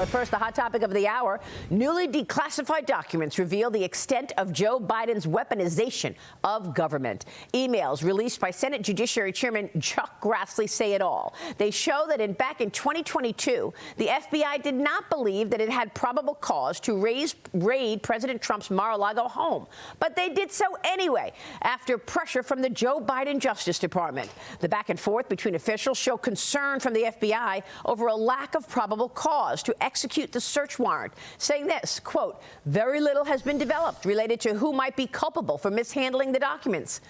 But first, the hot topic of the hour, newly declassified documents reveal the extent of Joe Biden's weaponization of government. Emails released by Senate Judiciary Chairman Chuck Grassley say it all. They show that back in 2022, the FBI did not believe that it had probable cause to raid President Trump's Mar-a-Lago home. But they did so anyway, after pressure from the Joe Biden Justice Department. The back and forth between officials show concern from the FBI over a lack of probable cause to execute the search warrant, saying this, quote, very little has been developed related to who might be culpable for mishandling the documents.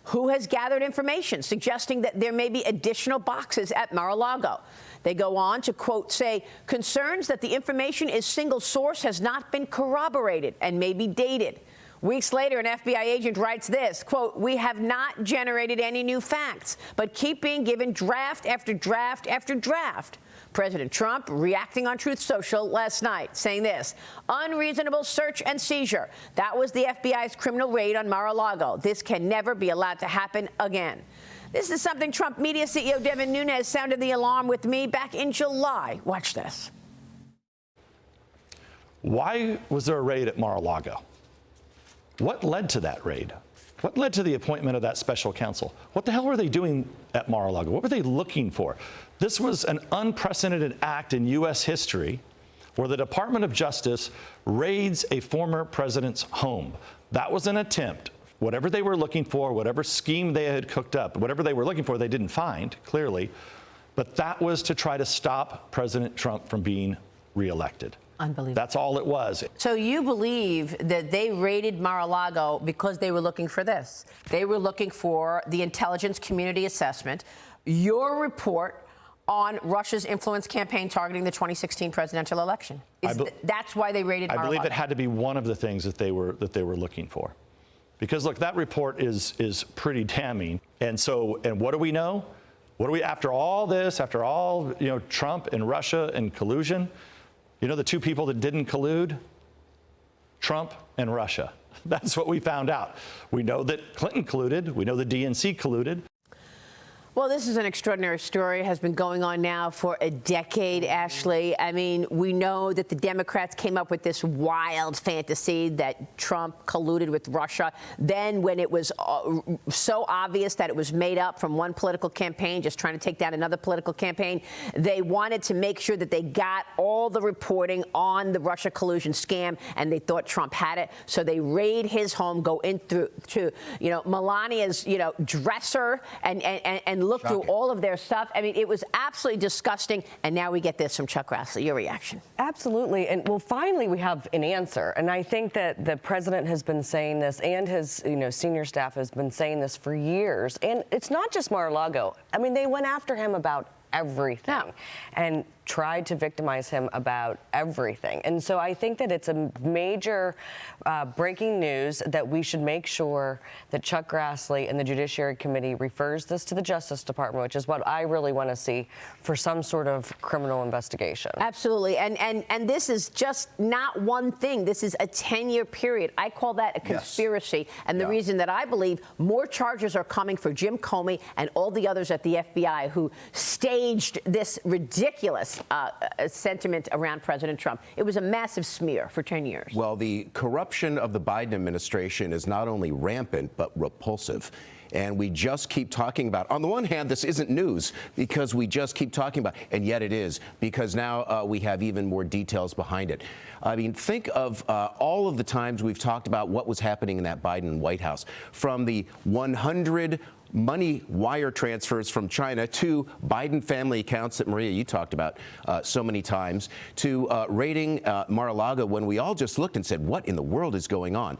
Who has gathered information suggesting that there may be additional boxes at Mar-a-Lago. They go on to, quote, say, concerns that the information is single source has not been corroborated and may be dated. Weeks later, an FBI agent writes this, quote, we have not generated any new facts, but keep being given draft after draft after draft. President Trump reacting on Truth Social last night, saying this, unreasonable search and seizure. That was the FBI's criminal raid on Mar-a-Lago. This can never be allowed to happen again. This is something Trump media CEO Devin Nunes sounded the alarm with me back in July. Watch this. Why was there a raid at Mar-a-Lago? What led to that raid? What led to the appointment of that special counsel? What the hell were they doing at Mar-a-Lago? What were they looking for? This was an unprecedented act in U.S. history where the Department of Justice raids a former president's home. That was an attempt. Whatever they were looking for, whatever scheme they had cooked up, whatever they were looking for, they didn't find, clearly. But that was to try to stop President Trump from being reelected. Unbelievable. That's all it was. So you believe that they raided Mar-a-Lago because they were looking for this? They were looking for the intelligence community assessment, your report on Russia's influence campaign targeting the 2016 presidential election. That's why they raided Mar-a-Lago? I believe it had to be one of the things that they were looking for. Because look, that report is pretty damning. And what do we know? After all this, after all, Trump and Russia and collusion, the two people that didn't collude? Trump and Russia. That's what we found out. We know that Clinton colluded. We know the DNC colluded. Well, this is an extraordinary story. It has been going on now for a decade, Ashley. I mean, we know that the Democrats came up with this wild fantasy that Trump colluded with Russia. Then when it was so obvious that it was made up from one political campaign, just trying to take down another political campaign, they wanted to make sure that they got all the reporting on the Russia collusion scam, and they thought Trump had it. So they raid his home, go in to Melania's, dresser and look through all of their stuff. I mean, it was absolutely disgusting. And now we get this from Chuck Grassley. Your reaction? Absolutely. And well, finally, we have an answer. And I think that the president has been saying this, and his senior staff has been saying this for years. And it's not just Mar-a-Lago. I mean, they went after him about everything and tried to victimize him about everything. And so I think that it's a major breaking news that we should make sure that Chuck Grassley and the Judiciary Committee refers this to the Justice Department, which is what I really want to see for some sort of criminal investigation. Absolutely. And this is just not one thing. This is a 10-year period. I call that a conspiracy. Yes. And the reason that I believe more charges are coming for Jim Comey and all the others at the FBI who staged this ridiculous sentiment around President Trump. It was a massive smear for 10 years. Well, the corruption of the Biden administration is not only rampant, but repulsive. And we just keep talking about, on the one hand, this isn't news because we just keep talking about, and yet it is, because now we have even more details behind it. I mean, think of all of the times we've talked about what was happening in that Biden White House, from the 100 money wire transfers from China to Biden family accounts that, Maria, you talked about so many times, to raiding Mar-a-Lago when we all just looked and said, what in the world is going on?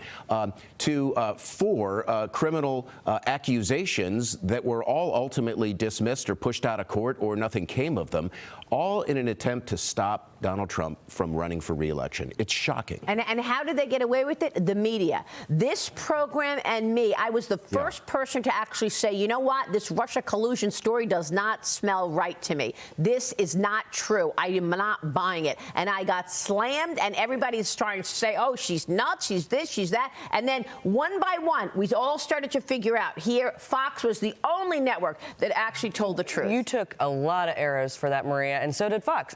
To 4 criminal accusations that were all ultimately dismissed or pushed out of court or nothing came of them, all in an attempt to stop Donald Trump from running for re-election. It's shocking. And how did they get away with it? The media. This program and me, I was the first person to actually say, you know what, this Russia collusion story does not smell right to me. This is not true. I am not buying it. And I got slammed, and everybody's starting to say, oh, she's nuts, she's this, she's that. And then one by one, we all started to figure out here, Fox was the only network that actually told the truth. You took a lot of arrows for that, Maria, and so did Fox.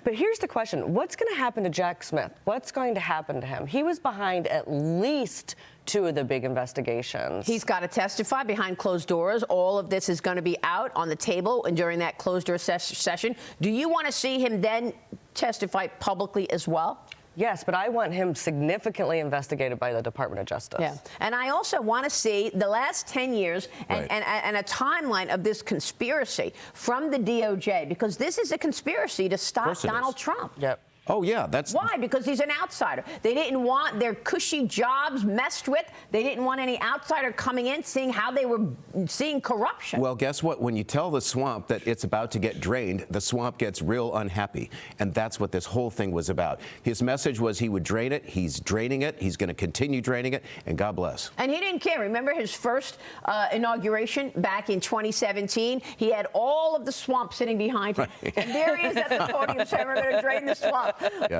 But here's the question. What's going to happen to Jack Smith? What's going to happen to him? He was behind at least 2 of the big investigations. He's got to testify behind closed doors. All of this is going to be out on the table and during that closed door session. Do you want to see him then testify publicly as well? Yes, but I want him significantly investigated by the Department of Justice. Yeah, and I also want to see the last 10 years and a timeline of this conspiracy from the DOJ, because this is a conspiracy to stop Donald Trump. Yep. Oh, yeah, that's... Why? Because he's an outsider. They didn't want their cushy jobs messed with. They didn't want any outsider coming in, seeing how they were seeing corruption. Well, guess what? When you tell the swamp that it's about to get drained, the swamp gets real unhappy. And that's what this whole thing was about. His message was he would drain it. He's draining it. He's going to continue draining it. And God bless. And he didn't care. Remember his first inauguration back in 2017? He had all of the swamp sitting behind him. And there he is at the podium saying, we're going to drain the swamp. Yeah.